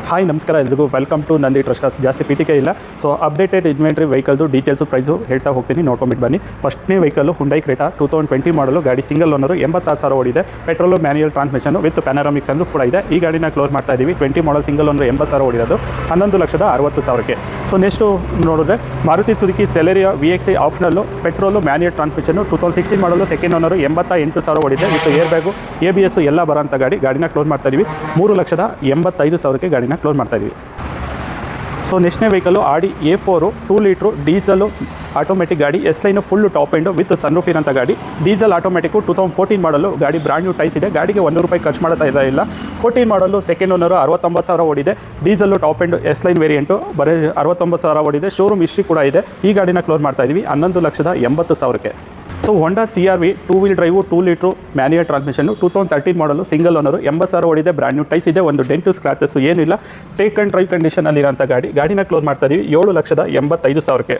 Hi ನಮಸ್ಕಾರ ಎಲ್ರಿಗೂ welcome to Nandi trust. ಜಾಸ್ತಿ ಪೀಟಿಕೆ ಇಲ್ಲ. ಸೊ ಅಪ್ಡೇಟೆಡ್ ಇನ್ವೆಂಟ್ರಿ ವೆಹಿಕಲ್ದು ಡೀಟೇಲ್ಸು ಪ್ರೈಸು ಹೇಳ್ತಾ ಹೋಗ್ತೀನಿ, ನೋಡ್ಕೊಂಬಿಟ್ಟು ಬನ್ನಿ. ಫಸ್ಟ್ನೇ ವೆಹಿಕಲ್ಲು ಹುಂಡೈ ಕ್ರೇಟಾ 2020 ಮಾಡಲು, ಗಾಡಿ ಸಿಂಗಲ್ ಓನರು, 86,000 ಓಡಿದೆ. Petrol manual transmission with panoramic sunroof ಕೂಡ ಇದೆ. ಈ ಗಾಡಿನ ಕ್ಲೋಸ್ ಮಾಡ್ತಾ ಇದ್ದೀವಿ. 20 ಮಾಡಲ್ ಸಿಂಗಲ್ ಓನರು 80,000 ಓಡಿರೋದು 11,60,000ಕ್ಕೆ. ಸೊ ನೆಕ್ಸ್ಟು ನೋಡಿದ್ರೆ Maruti Suzuki Celerio VXi optional, petrol manual transmission, 2016 model, second owner, 88,000 ಓಡಿದೆ. ವಿತ್ ಏರ್ ಬ್ಯಾಗು ABS ಎಲ್ಲ ಬರೋಂಥ ಗಾಡಿನ ಕ್ಲೋಸ್ ಮಾಡ್ತಾ ಇದ್ದೀವಿ. 3,85,000ಕ್ಕೆ ಗಾಡಿನ ಕ್ಲೋಸ್ ಮಾಡ್ತಾ ಇದ್ದೀವಿ. So ನೆಕ್ಸ್ಟ್ನೇ vehicle Audi A4 2 litre diesel automatic ಗಾಡಿ, S line full top end with sunroof ಇರೋಂಥ ಗಾಡಿ. ಡೀಸೆಲ್ ಆಟೋಮೆಟಿಕ್ಕು 2014 ಮಾಡಲು, ಗಾಡಿ ಬ್ರಾಂಡ್ ನ್ಯೂ ಟೈಸ್ ಇದೆ. ಗಾಡಿಗೆ ₹1 ಖರ್ಚು ಮಾಡ್ತಾ ಇಲ್ಲ. 14 ಮಾಡಲು, ಸೆಕೆಂಡ್ ಓನರು, 69,000 ಓಡಿದೆ. Diesel top end S line variant, ಬರೀ 69,000 ಓಡಿದೆ. ಶೋರೂಮ್ ಹಿಸ್ಟ್ರಿ ಕೂಡ ಇದೆ. ಈ ಗಾಡಿನ ಕ್ಲೋಸ್ ಮಾಡ್ತಾ ಇದ್ದೀವಿ 11,80,000ಕ್ಕೆ. ಸೊ ಹೊಂಡಾ CR-V 2 wheel drive 2 litre manual transmission, 2013 ಮಾಡಲು, ಸಿಂಗಲ್ ಓನರು, 80,000 ಓಡಿದೆ. ಬ್ರ್ಯಾಂಡ್ ನ್ಯೂ ಟೈಸ್ ಇದೆ. ಒಂದು ಡೆಂಟು ಸ್ಕ್ರಾಚಸ್ಸು ಏನಿಲ್ಲ. ಟೇಕ್ ಆ್ಯಂಡ್ ಡ್ರೈವ್ ಕಂಡೀಷನಲ್ಲಿರೋಂಥ ಗಾಡಿನ ಕ್ಲೋಸ್ ಮಾಡ್ತಾ ಇದ್ದೀವಿ 7,85,000ಕ್ಕೆ.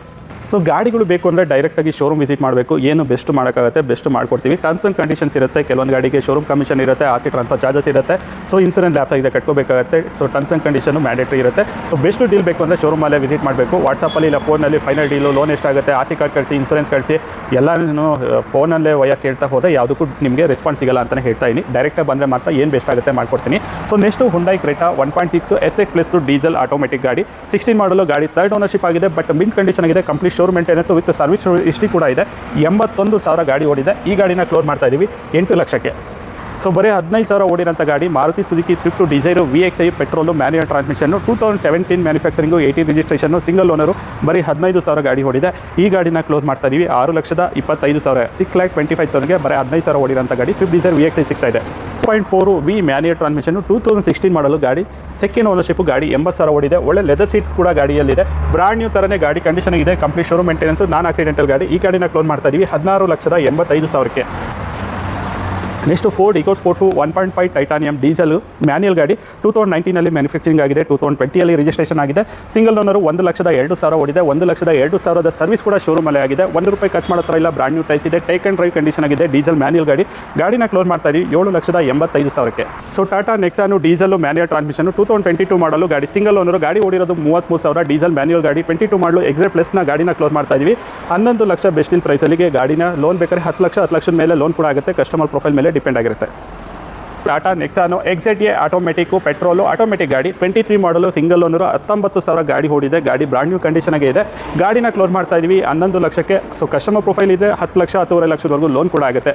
ಸೊ ಗಾಡಿಗಳು ಬೇಕು ಅಂದರೆ ಡೈರೆಕ್ಟಾಗಿ ಶೋರೂಮ್ ವಿಸಿಟ್ ಮಾಡಬೇಕು. ಏನು ಬೆಸ್ಟ್ ಮಾಡೋಕ್ಕಾಗುತ್ತೆ ಬೆಸ್ಟ್ ಮಾಡ್ಕೊಡ್ತೀವಿ. ಟರ್ಮ್ಸ್ ಆ್ಯಂಡ್ ಕಂಡೀಷನ್ಸ್ ಇರುತ್ತೆ. ಕೆಲವೊಂದು ಗಾಡಿಗೆ ಶೋರೂಮ್ ಕಮಿಷನ್ ಇರುತ್ತೆ, RC ಟ್ರಾನ್ಸ್ಫರ್ ಚಾರ್ಜಸ್ ಇರುತ್ತೆ. ಸೊ ಇನ್ಸೂರೆನ್ಸ್ ಲ್ಯಾಪ್ಸ್ ಆಗಿದೆ ಕಟ್ಕೋಬೇಕಾಗುತ್ತೆ. So terms and condition mandatory ಇರುತ್ತೆ. ಸೊ ಬೆಸ್ಟ್ ಡೀಲ್ ಬೇಕು ಅಂದರೆ ಶೋರೂಮಲ್ಲೇ ವಿಸಿಟ್ ಮಾಡಬೇಕು. ವಾಟ್ಸಪ್ಪಲ್ಲಿ ಇಲ್ಲ ಫೋನಲ್ಲಿ ಫೈನಲ್ ಡೀಲು, ಲೋನ್ ಎಷ್ಟಾಗುತ್ತೆ, RC ಕಾರ್ಡ್ ಕಳಿಸಿ, ಇನ್ಸೂರೆನ್ಸ್ ಕಳಿಸಿ, ಎಲ್ಲನೂ ಫೋನಲ್ಲೇ ವಯಕ್ಕೆ ಕೇಳ್ತಾ ಹೋದರೆ ಯಾವುದಕ್ಕೂ ನಿಮಗೆ ರೆಸ್ಪಾನ್ಸ್ ಸಿಗಲ್ಲ ಅಂತಲೇ ಹೇಳ್ತಾ ಇದ್ದೀನಿ. ಡೈರೆಕ್ಟಾಗಿ ಬಂದರೆ ಮಾತ್ರ ಏನು ಬೆಸ್ಟ್ ಆಗುತ್ತೆ ಮಾಡ್ಕೊಡ್ತೀನಿ. So next Hyundai Creta 1.6 SX plus diesel automatic ಗಾಡಿ, 16 ಮಾಡಲು, ಗಾಡಿ ಥರ್ಡ್ ಓನರ್ಶಿಪ್ ಆಗಿದೆ. ಬಟ್ ಮಿಂಟ್ ಕಂಡೀಷನ್ ಆಗಿದೆ. Complete showroom maintenance with service history ಕೂಡ ಇದೆ. 81,000 ಗಾಡಿ ಓಡಿದೆ. ಈ ಗಾಡಿನ ಕ್ಲೋಸ್ ಮಾಡ್ತಾ ಇದ್ದೀವಿ 8 ಲಕ್ಷಕ್ಕೆ. ಸೊ ಬರೀ 15,000 ಓಡಿರೋಂಥ ಗಾಡಿ Maruti Suzuki Swift Dzire VXi petrol manual transmission, 2017 manufacturing, 18 registration, single owner, ಬರೀ 15,000 ಗಾಡಿ ಓಡಿದೆ. ಈ ಗಾಡಿನ ಕ್ಲೋಸ್ ಮಾಡ್ತಾ ಇದ್ದೀವಿ 6,25,000 6,25,000ಗೆ ಬರೀ 15,000 ಓಡಿರೋಂಥ ಗಾಡಿ ಸ್ವಿಫ್ಟ್ ಡಿಸೈರ್ VXi ಸಿಗ್ತಾ ಇದೆ. 2.4 V ಮ್ಯಾನ್ಯುಯಲ್ ಟ್ರಾನ್ಸ್ಮಿಷನ್ನು, 2016 ಮಾಡಲು, ಗಾಡಿ ಸೆಕೆಂಡ್ ಓನರ್ಶಿಪ್ಪು, ಗಾಡಿ 80,000 ಓಡಿದೆ. ಒಳ್ಳೆ ಲೆದರ್ ಸೀಟ್ಸ್ ಕೂಡ ಗಾಡಿಯಲ್ಲಿದೆ. ಬ್ರಾಂಡ್ ನ್ಯೂ ಥರನೇ ಗಾಡಿ ಕಂಡೀಷನ್ ಇದೆ. Complete showroom maintenance, non accidental ಗಾಡಿ. ಈ ಗಾಡಿನ ಕ್ಲೋಸ್ ಮಾಡ್ತಾ ಇದ್ದೀವಿ 16,85,000ಕ್ಕೆ. Next Ford eco sports 1.5 titanium diesel manual ಗಾಡಿ, 2019 ಮ್ಯಾನುಫ್ಯಾಕ್ಚರಿಂಗ್ ಆಗಿದೆ. 2020 ರಿಜಿಸ್ಟ್ರೇಷನ್ ಆಗಿದೆ. ಸಿಂಗಲ್ ಓನರು, 1,02,000 ಓಡಿದೆ. 1,02,000 ಸರ್ವಿಸ್ ಕೂಡ ಶೋರೂಮಲ್ಲೇ ಆಗಿದೆ. ₹1 ಖರ್ಚು ಮಾಡೋ ಥರ ಇಲ್ಲ. ಬ್ರಾಂಡ್ ನ್ಯೂ ಟೈಸ್ ಇದೆ. ಟೇಕ್ ಆ್ಯಂಡ್ ಡ್ರೈವ್ ಕಂಡೀಷನ್ ಆಗಿದೆ. ಡೀಸೆಲ್ ಮ್ಯಾನ್ಯುಯಲ್ ಗಾಡಿನ ಕ್ಲೋಸ್ ಮಾಡ್ತಾ ಇದ್ದೀವಿ 7,85,000ಕ್ಕೆ. So Tata Nexon diesel manual transmission, 2022 model, ಗಾಡಿ ಸಿಂಗಲ್ ಓನರು, ಗಾಡಿ ಓಡಿರೋದು 33,000. ಡೀಸೆಲ್ ಮ್ಯಾನ್ಯುಯಲ್ ಗಾಡಿ, 22 ಮಾಡಲು, ಎಕ್ಸೆ ಪ್ಲಸ್ನ ಗಾಡಿನ ಕ್ಲೋಸ್ ಮಾಡ್ತಾ ಇದ್ದೀವಿ 11 ಲಕ್ಷ ಬೆಸ್ಟ್ ಡೀಲ್ ಪ್ರೈಸಲ್ಲಿಗೆ. ಗಾಡಿನ ಲೋನ್ ಬೇಕಾದ್ರೆ 10 ಲಕ್ಷದ ಮೇಲೆ ಲೋನ್ ಕೂಡ ಆಗುತ್ತೆ. ಕಸ್ಟಮರ್ ಪ್ರೊಫೈಲ್ ಮೇಲೆ ಡಿಪೆಂಡ್ ಆಗಿರುತ್ತೆ. Tata Nexon XZA automatic petrol automatic ಗಾಡಿ, 23 ಮಾಡಲು, ಸಿಂಗಲ್ ಓನರು, 19,000 ಗಾಡಿ ಓಡಿದೆ. ಗಾಡಿ ಬ್ರಾಂಡ್ ನ್ಯೂ ಕಂಡೀಷನ್ಗೆ ಇದೆ. ಗಾಡಿನ ಕ್ಲೋಸ್ ಮಾಡ್ತಾ ಇದ್ದೀವಿ 11 ಲಕ್ಷಕ್ಕೆ. ಸೊ ಕಸ್ಟಮರ್ ಪ್ರೊಫೈಲ್ ಇದೆ. 10 ಲಕ್ಷ 10.5 ಲಕ್ಷದವರೆಗೂ ಲೋನ್ ಕೂಡ ಆಗುತ್ತೆ.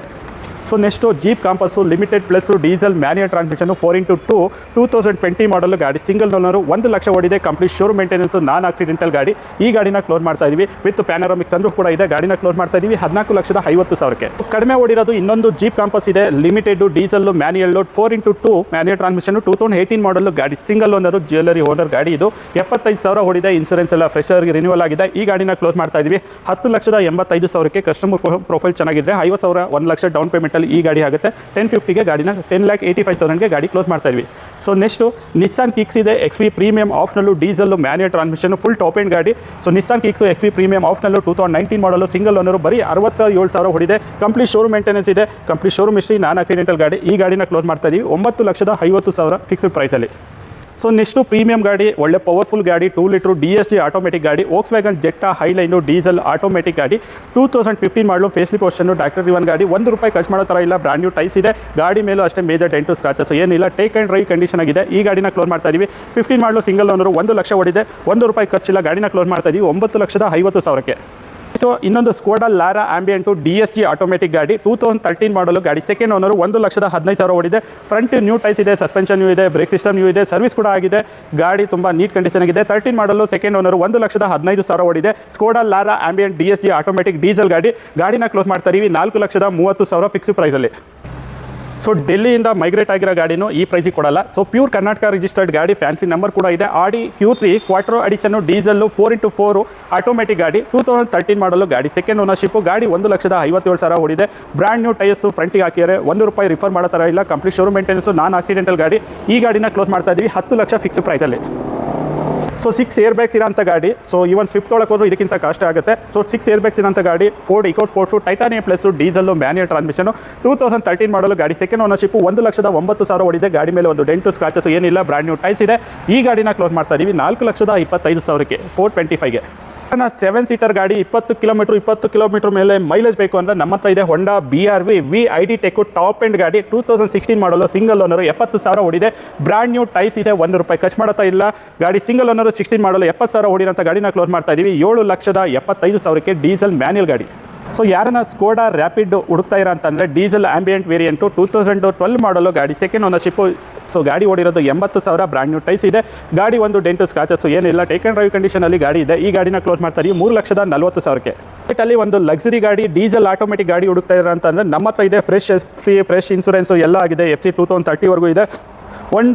So next Jeep Compass Limited Plus diesel manual transmission, 4x2 2020 model, ಗಾಡಿ ಸಿಂಗಲ್ ಓನರು, 1 ಲಕ್ಷ ಓಡಿದೆ. Complete showroom maintenance, non accidental ಗಾಡಿ. ಈ ಗಾಡಿನ ಕ್ಲೋಸ್ ಮಾಡ್ತಾ ಇದ್ದೀವಿ ವಿತ್ ಪ್ಯಾನರಾಮಿಕ್ ಸನ್ರೂಫ್ ಕೂಡ ಇದೆ. ಗಾಡಿನ ಕ್ಲೋಸ್ ಮಾಡ್ತಾ ಇದ್ದೀವಿ 14,50,000ಕ್ಕೆ. ಕಡಿಮೆ ಓಡಿರೋದು ಇನ್ನೊಂದು ಜೀಪ್ ಕಾಂಪಸ್ ಇದೆ. Limited diesel manual 4x2 manual transmission, 2018 ಮಾಡಲು, ಗಾಡಿ ಸಿಂಗಲ್ ಓನರು, ಜ್ಯುವೆಲರಿ ಓನರ್ ಗಾಡಿ. ಇದು 75,000 ಓಡಿದೆ. ಇನ್ಸೂರೆನ್ಸ್ ಎಲ್ಲ ಫ್ರೆಶರ್ಗೆ ರಿನ್ಯೂವಲ್ ಆಗಿದೆ. ಈ ಗಾಡಿನ ಕ್ಲೋಸ್ ಮಾಡ್ತಾ ಇದ್ದೀವಿ 10,85,000ಕ್ಕೆ. ಕಸ್ಟಮರ್ ಪ್ರೊಫೈಲ್ ಚೆನ್ನಾಗಿದ್ರೆ 50,000 1 ಲಕ್ಷ ಡೌನ್ ಪೇಮೆಂಟಲ್ಲಿ ಈ ಗಾಡಿ ಆಗುತ್ತೆ. 1050ಗೆ ಗಾಡಿನ 10,85,000ಗೆ ಗಾಡಿ ಕ್ಲೋಸ್ ಮಾಡ್ತಾ ಇದ್ವಿ. ಸೊ ನೆಕ್ಸ್ಟು ನಿಸ್ಸಾನ್ ಕಿಕ್ಸ್ ಇದೆ. XV premium optional, diesel manual transmission, full top end ಗಾಡಿ. So Nissan Kicks XV premium optional, 2019 model, single owner, ಬರೀ 67,000 ಹೊಡಿದೆ. ಕಂಪ್ಲೀಟ್ ಶೋರೂಮ್ ಮೇಂಟೆನೆನ್ಸ್ ಇದೆ. Complete showroom history, non accidental ಗಾಡಿ. ಈ ಗಾಡಿನ ಕ್ಲೋಸ್ ಮಾಡ್ತಾ ಇದ್ದೀವಿ 9,50,000 ಫಿಕ್ಸ್ಡ್ ಪ್ರೈಸಲ್ಲಿ. ಸೊ ನೆಕ್ಸ್ಟು ಪ್ರೀಮಿಯಂ ಗಾಡಿ, ಒಳ್ಳೆ ಪವರ್ಫುಲ್ ಗಾಡಿ, 2 ಲೀಟ್ರು DSG ಆಟೋಮೆಟಿಕ್ ಗಾಡಿ, ವೋಕ್ಸ್ವ್ಯಾಗನ್ ಜೆಟ್ಟಾ ಹೈಲೈನು ಡೀಸೆಲ್ ಆಟೋಮೆಟಿಕ್ ಗಾಡಿ, 2015 ಮಾಡಲು, ಫೇಸ್ಲಿಪ್ ವರ್ಷನ್ನು, ಡಾಕ್ಟರ್ ರಿವನ್ ಗಾಡಿ. ₹1 ಖರ್ಚು ಮಾಡೋ ಥರ ಇಲ್ಲ. ಬ್ರಾಂಡ್ ನ್ಯೂ ಟೈಸ್ ಇದೆ. ಗಾಡಿ ಮೇಲೂ ಅಷ್ಟೇ ಮೇಜರ್ ಡೆಂಟು ಸ್ಕ್ರಾಚಸ್ ಏನಿಲ್ಲ. ಟೇಕ್ ಆ್ಯಂಡ್ ಡ್ರೈವ್ ಕಂಡೀಷನ್ ಆಗಿದೆ. ಈ ಗಾಡಿನ ಕ್ಲೋಸ್ ಮಾಡ್ತಾ ಇದ್ದೀವಿ 15 ಮಾಡಲು, ಸಿಂಗಲ್ ಓನರು, 1 ಲಕ್ಷ ಓಡಿದೆ. ₹1 ಖರ್ಚಿಲ್ಲ. ಗಾಡಿನ ಕ್ಲೋಸ್ ಮಾಡ್ತಾ ಇದ್ದೀವಿ 9,50,000ಕ್ಕೆ. ಸೊ ಇನ್ನೊಂದು ಸ್ಕೋಡಾ ಲಾರಾ ಆಂಬಿಯಂಟು DSG ಆಟೋಮೆಟಿಕ್ ಗಾಡಿ, 2013 ಮಾಡಲು, ಗಾಡಿ ಸೆಕೆಂಡ್ ಓನರು, 1,15,000 ಓಡಿದೆ. ಫ್ರಂಟ್ ನ್ಯೂ ಟೈಸ್ ಇದೆ. ಸಸ್ಪೆನ್ಷನ್ ನ್ಯೂ ಇದೆ. ಬ್ರೇಕ್ ಸಿಸ್ಟಮ್ ನ್ಯೂ ಇದೆ. ಸರ್ವಿಸ್ ಕೂಡ ಆಗಿದೆ. ಗಾಡಿ ತುಂಬ ನೀಟ್ ಕಂಡೀಷನ್ ಆಗಿದೆ. 13 ಮಾಡಲು, ಸೆಕೆಂಡ್ ಓನರು, 1,15,000 ಓಡಿದೆ. Skoda Lara ambient DSG automatic diesel ಗಾಡಿನ ಕ್ಲೋಸ್ ಮಾಡ್ತಾ ಇದ್ದೀವಿ 4,30,000 ಫಿಕ್ಸ್ ಪ್ರೈಸಲ್ಲಿ. ಸೊ ಡೆಲ್ಲಿಯಿಂದ ಮೈಗ್ರೇಟ್ ಆಗಿರೋ ಗಾಡಿನೂ ಈ ಪ್ರೈಸಿಗೆ ಕೊಡಲ್ಲ. ಸೊ ಪ್ಯೂರ್ ಕರ್ನಾಟಕ ರಿಜಿಸ್ಟರ್ಡ್ ಗಾಡಿ, ಫ್ಯಾನ್ಸಿ ನಂಬರ್ ಕೂಡ ಇದೆ. ಆಡಿ Q3 quattro ಅಡಿಷನ್ನು diesel 4x4 automatic ಗಾಡಿ, 2013 ಮಾಡಲು, ಗಾಡಿ ಸೆಕೆಂಡ್ ಓನರ್ಶಿಪ್ಪು, ಗಾಡಿ 1,57,000 ಓಡಿದೆ. ಬ್ರ್ಯಾಂಡ್ ನ್ಯೂ ಟೈರ್ಸು ಫ್ರಂಟಿಗೆ ಹಾಕಿದರೆ ₹1 ರಿಫರ್ ಮಾಡೋ ಥರ ಇಲ್ಲ. Complete showroom maintenance, non accidental ಗಾಡಿ. ಈ ಗಾಡಿನ ಕ್ಲೋಸ್ ಮಾಡ್ತಾ ಇದ್ದೀವಿ 10 ಲಕ್ಷ ಫಿಕ್ಸ್ ಪ್ರೈಸಲ್ಲಿ. ಸೊ 6 ಏರ್ ಬ್ಯಾಗ್ಸ್ ಇರೋಂಥ ಗಾಡಿ. ಸೊ ಇವನ್ ಸ್ವಿಫ್ಟ್ ತೊಗೊಳಕ್ಕೆ ಹೋದ್ರು ಇದಕ್ಕಿಂತ ಕಾಸ್ಟ್ ಆಗುತ್ತೆ. ಸೊ 6 ಏರ್ ಬ್ಯಾಗ್ಸ್ ಇರೋಂಥ ಗಾಡಿ, Ford eco Sports, titanium plus, diesel, manual transmission, 2013 model ಗಾಡಿ, ಸೆಕೆಂಡ್ ಓನರ್ಶಿಪ್, 1,09,000 ಓಡಿದೆ. ಗಾಡಿ ಮೇಲೆ ಒಂದು ಡೆಂಟು ಸ್ಕ್ರಾಚಸ್ ಏನಿಲ್ಲ, ಬ್ರ್ಯಾಂಡ್ ನ್ಯೂ ಟೈಲ್ಸ್ ಇದೆ. ಈ ಗಾಡಿನ ಕ್ಲೋಸ್ ಮಾಡ್ತಾ ಇದೀವಿ 4,25,000ಕ್ಕೆ 425ಗೆ. 7 ಸೀಟರ್ ಗಾಡಿ, 20 ಕಿಲೋಮೀಟರ್ ಮೇಲೆ ಮೈಲೇಜ್ ಬೇಕು ಅಂದರೆ ನಮ್ಮ ಹತ್ರ ಇದೆ ಹೊಂಡಾ BRV VID tech top end ಗಾಡಿ. 2016 ಮಾಡಲು, ಸಿಂಗಲ್ ಓನರು, 70,000 ಓಡಿದೆ. ಬ್ರ್ಯಾಂಡ್ ನ್ಯೂ ಟೈಸ್ ಇದೆ, ₹1 ಖರ್ಚು ಮಾಡ್ತಾ ಇಲ್ಲ. ಗಾಡಿ ಸಿಂಗಲ್ ಓನರು, 16 ಮಾಡಲು, 70,000 ಓಡಿರೋಂಥ ಗಾಡಿನ ಕ್ಲೋಸ್ ಮಾಡ್ತಾ ಇದ್ದೀವಿ 7,75,000ಕ್ಕೆ ಡೀಸೆಲ್ ಮ್ಯಾನ್ಯಲ್ ಗಾಡಿ. ಸೊ ಯಾರನ್ನ ಸ್ಕೋಡಾ ರ್ಯಾಪಿಡ್ ಹುಡುಕ್ತಾ ಇರೋ ಅಂತಂದರೆ ಡೀಸೆಲ್ ಆಂಬಿಯಂಟ್ ವೇರಿಯಂಟು 2012 ಮಾಡಲು ಗಾಡಿ, ಸೆಕೆಂಡ್ ಓನರ್ಶಿಪ್ಪು. ಸೊ ಗಾಡಿ ಓಡಿರೋದು 80,000, ಬ್ರ್ಯಾಂಡ್ ನ್ಯೂ ಟೈಸ್ ಇದೆ. ಗಾಡಿ ಒಂದು ಡೆಂಟು ಸ್ಕ್ರಾಚಸ್ ಏನಿಲ್ಲ, ಟೇಕ್ ಆ್ಯಂಡ್ ಡ್ರೈವ್ ಕಂಡೀಷನಲ್ಲಿ ಗಾಡಿ ಇದೆ. ಈ ಗಾಡಿನ ಕ್ಲೋಸ್ ಮಾಡ್ತಾ ಇದೀವಿ 3,40,000ಕ್ಕೆ. ಅಲ್ಲಿ ಒಂದು ಲಕ್ಸುರಿ ಗಾಡಿ, ಡೀಸೆಲ್ ಆಟೋಮೆಟಿಕ್ ಗಾಡಿ ಹುಡುಕ್ತಾ ಇರೋ ಅಂತಂದರೆ ನಮ್ಮ ಹತ್ರ ಇದೆ. ಫ್ರೆಶ್ FC, ಫ್ರೆಶ್ ಇನ್ಸೂರೆನ್ಸು ಎಲ್ಲ ಆಗಿದೆ. FC 2030ವರೆಗೂ ಇದೆ.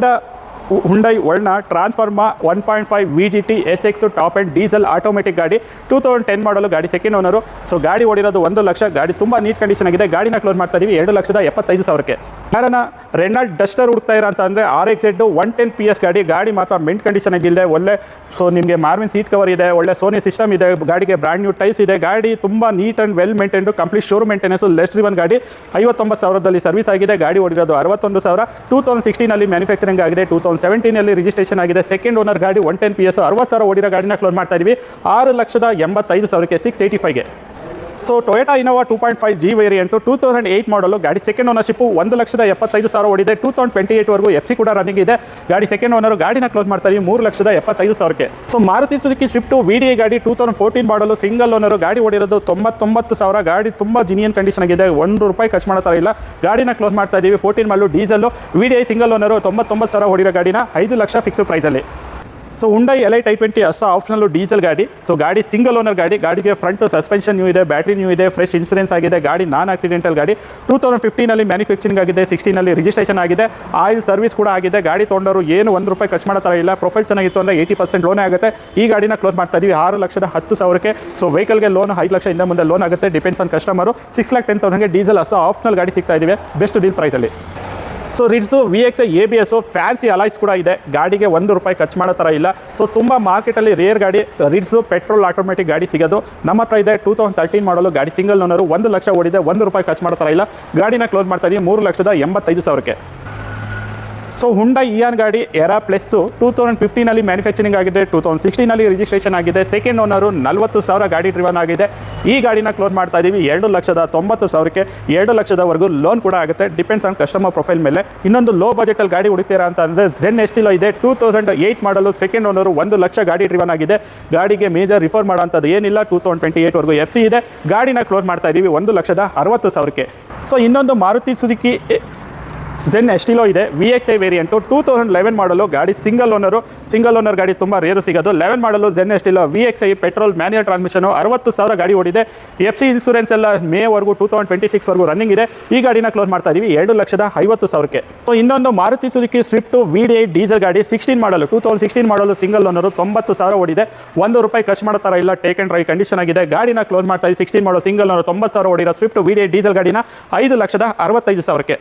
Hyundai Verna Transform 1.5 VGT SX top and diesel automatic ಗಾಡಿ, 2010 ಮಾಡಲು ಗಾಡಿ, ಸೆಕೆಂಡ್ ಓನರು. ಸೊ ಗಾಡಿ ಓಡಿರೋದು 1 ಲಕ್ಷ. ಗಾಡಿ ತುಂಬ ನೀಟ್ ಕಂಡೀಷನ್ ಆಗಿದೆ. ಗಾಡಿನ ಕ್ಲೋಸ್ ಮಾಡ್ತಾ ಇದೀವಿ 2,75,000ಕ್ಕೆ. ಯಾರನ್ನ ರೆನಾಲ್ಟ್ ಡಸ್ಟರ್ ಹುಡುಕ್ತಾ ಇರೋ ಅಂತ ಅಂದರೆ RXZ 110 PS ಗಾಡಿ. ಗಾಡಿ ಮಾತ್ರ ಮಿಂಟ್ ಕಂಡೀಷನ್ ಆಗಿಲ್ಲ, ಒಳ್ಳೆ. ಸೊ ನಿಮಗೆ ಮಾರ್ವಿನ್ ಸೀಟ್ ಕವರ್ ಇದೆ, ಒಳ್ಳೆ ಸೋನಿ ಸಿಸ್ಟಮ್ ಇದೆ. ಗಾಡಿಗೆ ಬ್ರ್ಯಾಂಡ್ ನ್ಯೂ ಟೈಸ್ ಇದೆ. ಗಾಡಿ ತುಂಬ neat and well maintained, complete showroom maintenance, less driven ಗಾಡಿ. 59,000ದಲ್ಲಿ ಸರ್ವಿಸ್ ಆಗಿದೆ. ಗಾಡಿ ಓಡಿರೋದು 61,000. 2016 ಮ್ಯಾನುಫ್ಯಾಕ್ಚರಿಂಗ್ ಆಗಿದೆ. 2017 ರಿಜಿಸ್ಟ್ರೇಷನ್ ಆಗಿದೆ. ಸೆಕೆಂಡ್ ಓನರ್ ಗಾಡಿ, 110 PS, 60,000 ಓಡಿರೋ ಗಾಡಿನ ಕ್ಲೋಸ್ ಮಾಡ್ತಾ ಇದೀವಿ 6,85,000ಕ್ಕೆ 685ಗೆ. So Toyota Innova 2.5 G variant 2008 model ಗಾಡಿ, ಸೆಕೆಂಡ್ ಓನರ್ಶಿಪ್ಪು, 1,75,000 ಓಡಿದೆ. 2028ವರೆಗೂ FC ಕೂಡ ರನ್ನಿಂಗ್ ಇದೆ. ಗಾಡಿ ಸೆಕೆಂಡ್ ಓನರು. ಗಾಡಿನ ಕ್ಲೋಸ್ ಮಾಡ್ತಾ ಇದೀವಿ 3,75,000ಕ್ಕೆ. So Maruti Suzuki Swift VDI ಗಾಡಿ, 2014 ಮಾಡಲು, ಸಿಂಗಲ್ ಓನರು. ಗಾಡಿ ಓಡಿರೋದು 99,000. ಗಾಡಿ ತುಂಬ ಜಿನಿಯನ್ ಕಂಡೀಷನ್ ಆಗಿದೆ, ₹1 ಖರ್ಚು ಮಾಡ್ತಾ ಇಲ್ಲ. ಗಾಡಿನ ಕ್ಲೋಸ್ ಮಾಡ್ತಾ ಇದೀವಿ 14 model, diesel. VDI single owner, 99,000 ಓಡಿರೋ ಗಾಡಿನ 5 ಲಕ್ಷ ಫಿಕ್ಸ್ ಪ್ರೈಸಲ್ಲಿ. ಸೊ ಹುಂಡೈ Elite i20 ಅಷ್ಟು ಆಪ್ಷನಲ್ಲು ಡೀಸೆಲ್ ಗಾಡಿ. ಸೊ ಗಾಡಿ ಸಿಂಗಲ್ ಓನರ್ ಗಾಡಿ. ಗಾಡಿಗೆ ಫ್ರಂಟ್ ಸಸ್ಪೆನ್ಷನ್ ನ್ಯೂ ಇದೆ, ಬ್ಯಾಟ್ರಿ ನ್ಯೂ ಇದೆ, ಫ್ರೆಶ್ ಇನ್ಸೂರೆನ್ಸ್ ಆಗಿದೆ. ಗಾಡಿ ನಾನ್ ಆಕ್ಸಿಡೆಂಟಲ್ ಗಾಡಿ. 2015 ಮ್ಯಾನುಫ್ಯಾಕ್ಚರಿಂಗ್ ಆಗಿದೆ, 16 ರಿಜಿಸ್ಟ್ರೇಷನ್ ಆಗಿದೆ. ಆಯಿಲ್ ಸರ್ವಿಸ್ ಕೂಡ ಆಗಿದೆ. ಗಾಡಿ ತೊಗೊಂಡವರು ಏನು ₹1 ಖರ್ಚು ಮಾಡೋ ಇಲ್ಲ. ಪ್ರೊಫೈಲ್ ಚೆನ್ನಾಗಿತ್ತು ಅಂದರೆ 80% ಲೋನೇ ಆಗುತ್ತೆ. ಈ ಗಾಡಿನ ಕ್ಲೋಸ್ ಮಾಡ್ತಾ ಇದೀವಿ 6,10,000ಕ್ಕೆ. ಸೊ ವೆಹಿಕಲ್ಗೆ ಲೋನ್ 5 ಲಕ್ಷ ಇಂದ ಮುಂದೆ ಲೋನ್ ಆಗುತ್ತೆ, ಡಿಪೆಂಡ್ಸ್ ಆನ್ ಕಸ್ಟಮರು. 6,10,000ಗೆ ಡೀಸೆಲ್ ಅಷ್ಟು ಆಪ್ಷನಲ್ ಗಾಡಿ ಸಿಗ್ತಾ ಇದೀವಿ ಬೆಸ್ಟ್ ಡೀಲ್ ಪ್ರೈಸಲ್ಲಿ. So ರಿಡ್ಸು VXI ABS fancy alloys ಕೂಡ ಇದೆ. ಗಾಡಿಗೆ ₹1 ಖರ್ಚು ಮಾಡೋ ಥರ ಇಲ್ಲ. ಸೊ ತುಂಬ ಮಾರ್ಕೆಟಲ್ಲಿ ರೇರ್ ಗಾಡಿ ರಿಡ್ಸು ಪೆಟ್ರೋಲ್ ಆಟೋಮೆಟಿಕ್ ಗಾಡಿ ಸಿಗೋದು. ನಮ್ಮ ಹತ್ರ ಇದೆ 2013 ಮಾಡಲು ಗಾಡಿ, ಸಿಂಗಲ್ ಓನರು, 1 ಲಕ್ಷ ಓಡಿದೆ. ₹1 ಖರ್ಚು ಮಾಡೋ ಥರ ಇಲ್ಲ. ಗಾಡಿನ ಕ್ಲೋಸ್ ಮಾಡ್ತಾ ಇದೀವಿ 3,85,000ಕ್ಕೆ. ಸೊ ಹುಂಡೈ ಇಯಾನ್ ಗಾಡಿ ಎರಾ ಪ್ಲಸ್ಸು 2015 ಮ್ಯಾನುಫ್ಯಾಕ್ಚರಿಂಗ್ ಆಗಿದೆ, 2016 ರಿಜಿಸ್ಟ್ರೇಷನ್ ಆಗಿದೆ. ಸೆಕೆಂಡ್ ಓನರು, 40,000 ಗಾಡಿ ಡ್ರಿವನ್ ಆಗಿದೆ. ಈ ಗಾಡಿನ ಕ್ಲೋಸ್ ಮಾಡ್ತಾ ಇದ್ದೀವಿ 2,90,000ಕ್ಕೆ. 2 ಲಕ್ಷದವರೆಗೂ ಲೋನ್ ಕೂಡ ಆಗುತ್ತೆ, ಡಿಪೆಂಡ್ಸ್ ಆನ್ ಕಸ್ಟಮರ್ ಪ್ರೊಫೈಲ್ ಮೇಲೆ. ಇನ್ನೊಂದು ಲೋ ಬಜೆಟಲ್ಲಿ ಗಾಡಿ ಹುಡುಕ್ತೀರಾ ಅಂತ ಅಂದರೆ Zen STilo ಇದೆ, 2008 ಮಾಡಲು, ಸೆಕೆಂಡ್ ಓನರು, 1 ಲಕ್ಷ ಗಾಡಿ ಡ್ರಿವನ್ ಆಗಿದೆ. ಗಾಡಿಗೆ ಮೇಜರ್ ರಿಫರ್ ಮಾಡೋಂಥದ್ದು ಏನಿಲ್ಲ. 2028ವರೆಗೂ FC ಇದೆ. ಗಾಡಿನ ಕ್ಲೋಸ್ ಮಾಡ್ತಾ ಇದ್ದೀವಿ 1,60,000ಕ್ಕೆ. ಸೊ ಇನ್ನೊಂದು ಮಾರುತಿ ಸುಜುಕಿ Zen STilo ಇದೆ, VXI ವೇರಿಯಂಟು 2011 ಮಾಡಲು ಗಾಡಿ, ಸಿಂಗಲ್ ಓನರ್ ಗಾಡಿ ತುಂಬ ರೇರು ಸಿಗೋದು. 11 ಮಾಡಲು Zen STilo VXI petrol manual transmission, 60,000 ಗಾಡಿ ಓಡಿದೆ. FC ಇನ್ಸೂರೆನ್ಸ್ ಎಲ್ಲ ಮೇವರೆಗೂ 2026ವರೆಗೂ ರನ್ನಿಂಗ್ ಇದೆ. ಈ ಗಾಡಿನ ಕ್ಲೋಸ್ ಮಾಡ್ತಾ ಇದೀವಿ 2,50,000ಕ್ಕೆ. ಸೊ ಇನ್ನೊಂದು Maruti Suzuki Swift VDI diesel ಗಾಡಿ, 16 ಮಾಡಲು, 2016 ಮಾಡಲು, ಸಿಂಗಲ್ ಓನರು, 90,000 ಓಡಿದೆ. ₹1 ಖರ್ಚು ಮಾಡೋ ಥರ ಇಲ್ಲ, ಟೇಕ್ ಆ್ಯಂಡ್ ಡ್ರೈವ್ ಕಂಡೀಷನ್ ಆಗಿದೆ. ಗಾಡಿನ ಕ್ಲೋಸ್ ಮಾಡ್ತಾ ಇದೀವಿ 16 ಮಾಡಲು, ಸಿಂಗಲ್ ಓನರು, 90,000 ಓಡಿರೋ ಸ್ವಿಫ್ಟ್ VDI ಡೀಸೆಲ್ ಗಾಡಿನ 5,65,000ಕ್ಕೆ.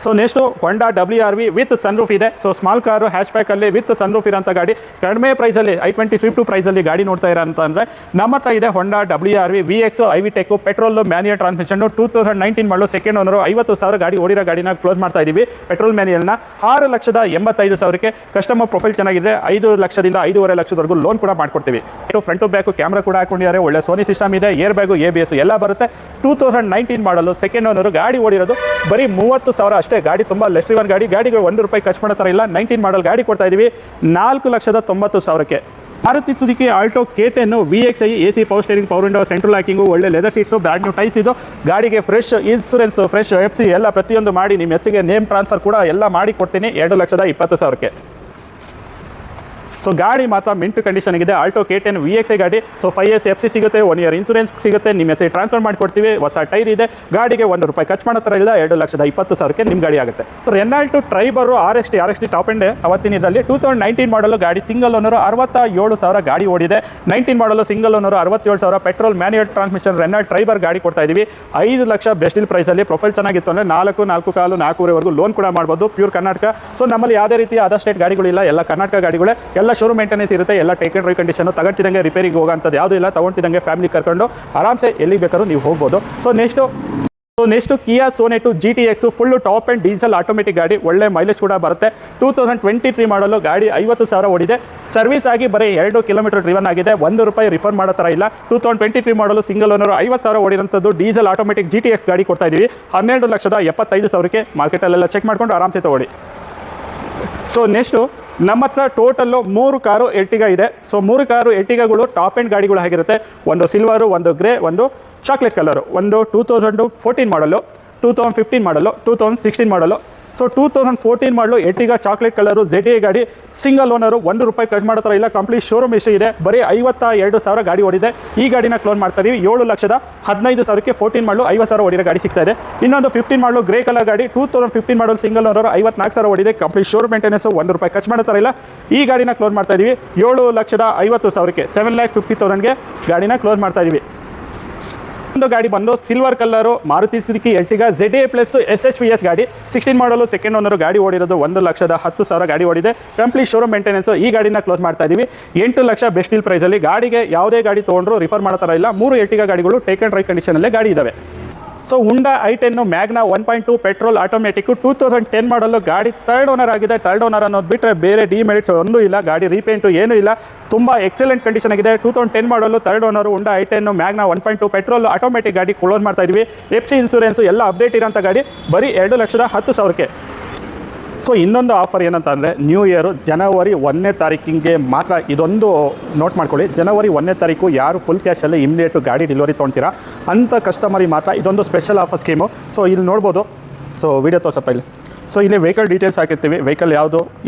So next Honda WRV with sunroof ಇದೆ. ಸೊ ಸ್ಮಾಲ್ ಕಾರು ಹ್ಯಾಚ್ಬ್ಯಾಕಲ್ಲಿ ವಿತ್ ಸನ್ರೂಫ್ ಇರೋಂಥ ಗಾಡಿ, ಕಡಿಮೆ ಪ್ರೈಸಲ್ಲಿ i20 ಸ್ವಿಫ್ಟ್ ಪ್ರೈಸಲ್ಲಿ ಗಾಡಿ ನೋಡ್ತಾ ಇರೋ ಅಂತಂದರೆ ನಮ್ಮ ಹತ್ರ ಇದೆ ಹೊಂಡಾ WRV VX IV tech petrol manual transmission, 2019 ಮಾಡಲು, ಸೆಕೆಂಡ್ ಓನರು, 50,000 ಗಾಡಿ ಓಡಿರೋ ಗಾಡಿನ ಕ್ಲೋಸ್ ಮಾಡ್ತಾ ಇದ್ದೀವಿ ಪೆಟ್ರೋಲ್ ಮ್ಯಾನ್ಯಲ್ನ 6,85,000ಕ್ಕೆ. ಕಸ್ಟಮರ್ ಪ್ರೊಫೈಲ್ ಚೆನ್ನಾಗಿದೆ, 5 ಲಕ್ಷದಿಂದ 5.5 ಲಕ್ಷದವರೆಗೂ ಲೋನ್ ಕೂಡ ಮಾಡ್ಕೊಡ್ತೀವಿ. ಫ್ರಂಟು ಬ್ಯಾಕು ಕ್ಯಾಮ್ರಾ ಕೂಡ ಹಾಕೊಂಡಿದ್ದಾರೆ, ಒಳ್ಳೆ ಸೋನಿ ಸಿಸ್ಟಮ್ ಇದೆ, ಏರ್ ಬ್ಯಾಗು ABS ಎಲ್ಲ ಬರುತ್ತೆ. 2019 ಮಾಡಲು, ಸೆಕೆಂಡ್ ಓನರು, ಗಾಡಿ ಓಡಿರೋದು ಬರೀ 30,000 ಅಷ್ಟೇ. ಗಾಡಿ ತುಂಬ ಲೆಸ್ ಡ್ರಿವನ್ ಗಾಡಿ. ಗಾಡಿಗೆ ₹1 ಖರ್ಚು ಮಾಡೋ ಥರ ಇಲ್ಲ. 19 ಮಾಡಲ್ ಗಾಡಿ ಕೊಡ್ತಾ ಇದೀವಿ 4,90,000ಕ್ಕೆ. Maruti Suzuki Alto K10 VXI AC power steering, power window, central locking, ಒಳ್ಳೆ leather seats, brand new tyres ಇದು. ಗಾಡಿಗೆ ಫ್ರೆಶ್ ಇನ್ಸೂರೆನ್ಸ್, ಫ್ರೆಶ್ FC ಎಲ್ಲ ಪ್ರತಿಯೊಂದು ಮಾಡಿ, ನಿಮ್ಮ ಹೆಸರಿಗೆ ನೇಮ್ ಟ್ರಾನ್ಸ್ಫರ್ ಕೂಡ ಎಲ್ಲ ಮಾಡಿ ಕೊಡ್ತೀನಿ 2,20,000ಕ್ಕೆ. ಸೊ ಗಾಡಿ ಮಾತ್ರ ಮಿಂಟ್ ಕಂಡೀಷನ್ ಆಗಿದೆ. ಆಲ್ಟೋ K10 VXI ಗಾಡಿ. ಸೊ 5 years FC ಸಿಗುತ್ತೆ, 1 year ಇನ್ಸೂರೆನ್ಸ್ ಸಿಗುತ್ತೆ, ನಿಮ್ಮ ಹೆಸರು ಟ್ರಾನ್ಸ್ಫರ್ ಮಾಡಿಕೊಡ್ತೀವಿ. ಹೊಸ ಟೈರ್ ಇದೆ. ಗಾಡಿಗೆ ₹1 ಖರ್ಚು ಮಾಡೋ ಥರ ಇಲ್ಲ, 2,20,000ಕ್ಕೆ ನಿಮ್ಮ ಗಾಡಿ ಆಗುತ್ತೆ. ರೆನಾಲ್ಟು ಟ್ರೈಬರು RXT ಟಾಪ್ ಎಂಡ್ ಅವತ್ತಿನ ಇದರಲ್ಲಿ 2019 ಮಾಡಲು ಗಾಡಿ, ಸಿಂಗಲ್ ಓನರು, 67,000 ಗಾಡಿ ಓಡಿದೆ. 19 ಮಾಡಲು, single owner, 67,000 petrol manual transmission Renault Triber ಗಾಡಿ ಕೊಡ್ತಾ ಇದೀವಿ 5 ಲಕ್ಷ ಬೆಸ್ಟ್ ಡೀಲ್ ಪ್ರೈಸಲ್ಲಿ. ಪ್ರೊಫೈಲ್ ಚೆನ್ನಾಗಿತ್ತು ಅಂದರೆ 4,45,4,5ವರೆಗೂ ಲೋನ್ ಕೂಡ ಮಾಡ್ಬೋದು. ಪ್ಯೂರ್ ಕರ್ನಾಟಕ. ಸೊ ನಮ್ಮಲ್ಲಿ ಯಾವುದೇ ರೀತಿಯ ಅದರ್ ಸ್ಟೇಟ್ ಗಾಡಿಗಳಿಲ್ಲ, ಎಲ್ಲ ಕರ್ನಾಟಕ ಗಾಡಿಗಳೇ. ಎಲ್ಲ ಎಲ್ಲ ಶೋರೂಮ್ ಮೇಂಟೆನೆನ್ಸ್ ಇರುತ್ತೆ, ಎಲ್ಲ ಟೇಕ್ ಆ್ಯಂಡ್ ಡ್ರೈವ್ ಕಂಡೀಷನು, ತಗೊಳ್ತಿದ್ದಂಗೆ ರಿಪೇರಿಗೆ ಹೋಗೋಂಥದ್ದು ಯಾವುದೂ ಇಲ್ಲ, ತೊಗೊಳ್ತಿದ್ದಂಗೆ ಫ್ಯಾಮಿಲಿ ಕರ್ಕೊಂಡು ಆರಾಮ್ಸೆ ಎಲ್ಲಿಗೆ ಬೇಕಾದ್ರೂ ನೀವು ಹೋಗ್ಬೋದು. So next Kia Sonet GTX full top and diesel automatic ಗಾಡಿ, ಒಳ್ಳೆ ಮೈಲೇಜ್ ಕೂಡ ಬರುತ್ತೆ. 2023 ಮಾಡಲು ಗಾಡಿ 50,000 ಓಡಿದೆ. ಸರ್ವಿಸ್ ಆಗಿ ಬರೀ 2 ಕಿಲೋಮೀಟರ್ ಡ್ರಿವನ್ ಆಗಿದೆ, ₹1 ರಿಫರ್ ಮಾಡೋ ಥರ ಇಲ್ಲ. 2023 ಮಾಡಲು ಸಿಂಗಲ್ ಓನರು 50,000 ಓಡಿರೋಂಥದ್ದು ಡೀಸೆಲ್ ಆಟೋಮೆಟಿಕ್ GTX ಗಾಡಿ ಕೊಡ್ತಾ ಇದ್ದೀವಿ 12,75,000ಕ್ಕೆ. ಮಾರ್ಕೆಟಲ್ಲೆಲ್ಲ ಚೆಕ್ ಮಾಡ್ಕೊಂಡು ಆರಾಮ್ಸೆ ತೊಗೊಳ್ಳಿ. ಸೊ ನೆಕ್ಸ್ಟು ನಮ್ಮ ಹತ್ರ ಟೋಟಲ್ಲು 3 ಕಾರು ಎರ್ಟಿಗಾ ಇದೆ. ಸೊ 3 ಕಾರು ಎರ್ಟಿಗಾಗಳು ಟಾಪ್ ಆ್ಯಂಡ್ ಗಾಡಿಗಳು ಆಗಿರುತ್ತೆ. ಒಂದು ಸಿಲ್ವರು, ಒಂದು ಗ್ರೇ, ಒಂದು ಚಾಕ್ಲೇಟ್ ಕಲರು. ಒಂದು 2014 ಮಾಡಲು, 2015 ಮಾಡಲು, 2016 ಮಾಡಲು. ಸೊ 2014 ಮಾಡಲು ಎರ್ಟಿಗಾ ಚಾಕ್ಲೇಟ್ ಕಲರು ZA ಗಾಡಿ, ಸಿಂಗಲ್ ಓನರು, ₹1 ಖರ್ಚು ಮಾಡೋ ಥರ ಇಲ್ಲ, ಕಂಪ್ಲೀಟ್ ಶೋರೂಮ್ ಹಿಸ್ಟ್ರಿ ಇದೆ. ಬರೀ 52,000 ಗಾಡಿ ಓಡಿದೆ. ಈ ಗಾಡಿನ ಕ್ಲೋನ್ ಮಾಡ್ತಾ ಇದೀವಿ 7,15,000ಕ್ಕೆ. 14 ಮಾಡಲು 50,000 ಓಡಿರೋ ಗಾಡಿ ಸಿಗ್ತಾ ಇದೆ. ಇನ್ನೊಂದು 15 ಮಾಡಲು ಗ್ರೇ ಕಲರ್ ಗಾಡಿ, 2015 ಮಾಡಲು ಸಿಂಗಲ್ ಓನರು, 54,000 ಓಡಿದೆ, ಕಂಪ್ಲೀಟ್ ಶೋರೂಮ್ ಮೇಂಟೆನೆನ್ಸು, ₹1 ಖರ್ಚು ಮಾಡೋ ಥರ ಇಲ್ಲ. ಈ ಗಾಡಿನ ಕ್ಲೋನ್ ಮಾಡ್ತಾ ಇದೀವಿ 7,50,000ಕ್ಕೆ, 7,50,000ಗೆ ಗಾಡಿನ ಕ್ಲೋನ್ ಮಾಡ್ತಾ ಇದೀವಿ. ಒಂದು ಗಾಡಿ ಬಂದು silver colour Maruti Suzuki Ertiga ZA plus SHVS ಗಾಡಿ, 16 ಮಾಡಲು ಸೆಕೆಂಡ್ ಓನರು, ಗಾಡಿ ಓಡಿರೋದು 1,10,000 ಗಾಡಿ ಓಡಿದೆ, ಕಂಪ್ಲೀಟ್ ಶೋರೂಮ್ ಮೇಂಟೆನೆನ್ಸು. ಈ ಗಾಡಿನ ಕ್ಲೋಸ್ ಮಾಡ್ತಾ ಇದೀವಿ 8 ಲಕ್ಷ ಬೆಸ್ಟ್ ಡೀಲ್ ಪ್ರೈಸಲ್ಲಿ. ಗಾಡಿಗೆ ಯಾವುದೇ ಗಾಡಿ ತೊಗೊಂಡ್ರು ರಿಫರ್ ಮಾಡೋ ಥರ ಇಲ್ಲ. 3 ಎರ್ಟಿಗಾ ಗಾಡಿಗಳು ಟೇಕ್ ಆ್ಯಂಡ್ ಡ್ರೈವ್ ಕಂಡೀಷನಲ್ಲೇ ಗಾಡಿ ಇದ್ದಾವೆ. So Hyundai i10 Magna 1.2 petrol automatic 2010 model ಗಾಡಿ ಥರ್ಡ್ ಓನರ್ ಆಗಿದೆ. ಥರ್ಡ್ ಓನರ್ ಅನ್ನೋದು ಬಿಟ್ಟರೆ ಬೇರೆ ಡಿಮೆರಿಟ್ಸ್ ಒಂದೂ ಇಲ್ಲ. ಗಾಡಿ ರೀಪೇಂಟು ಏನೂ ಇಲ್ಲ, ತುಂಬ ಎಕ್ಸಲೆಂಟ್ ಕಂಡೀಷನ್ ಆಗಿದೆ. 2010 model third owner, Hyundai i10 Magna 1.2 petrol automatic ಗಾಡಿ ಕ್ಲೋಸ್ ಮಾಡ್ತಾ ಇದೀವಿ. FC ಇನ್ಸೂರೆನ್ಸು ಎಲ್ಲ ಅಪ್ಡೇಟ್ ಇರೋಂಥ ಗಾಡಿ, ಬರೀ 2,10,000ಕ್ಕೆ. ಸೊ ಇನ್ನೊಂದು ಆಫರ್ ಏನಂತ ಅಂದರೆ, ನ್ಯೂ ಇಯರು ಜನವರಿ 1ನೇ ತಾರೀಕಿಗೆ ಮಾತ್ರ. ಇದೊಂದು ನೋಟ್ ಮಾಡ್ಕೊಳ್ಳಿ, ಜನವರಿ 1ನೇ ತಾರೀಕು ಯಾರು ಫುಲ್ ಕ್ಯಾಶಲ್ಲಿ ಇಮಿಡಿಯೇಟು ಗಾಡಿ ಡೆಲಿವರಿ ತೊಗೊಳ್ತೀರಾ ಅಂಥ ಕಸ್ಟಮರಿಗೆ ಮಾತ್ರ ಇದೊಂದು ಸ್ಪೆಷಲ್ ಆಫರ್ ಸ್ಕೀಮು. ಸೊ ಇಲ್ಲಿ ನೋಡ್ಬೋದು. ಸೊ ವಿಡಿಯೋ ತೋರ್ಸಪ್ಪ ಇಲ್ಲಿ. ಸೊ ಇಲ್ಲಿ ವೆಹಿಕಲ್ ಡೀಟೇಲ್ಸ್ ಹಾಕಿರ್ತೀವಿ. ವೆಹಿಕಲ್ ಯಾವುದು,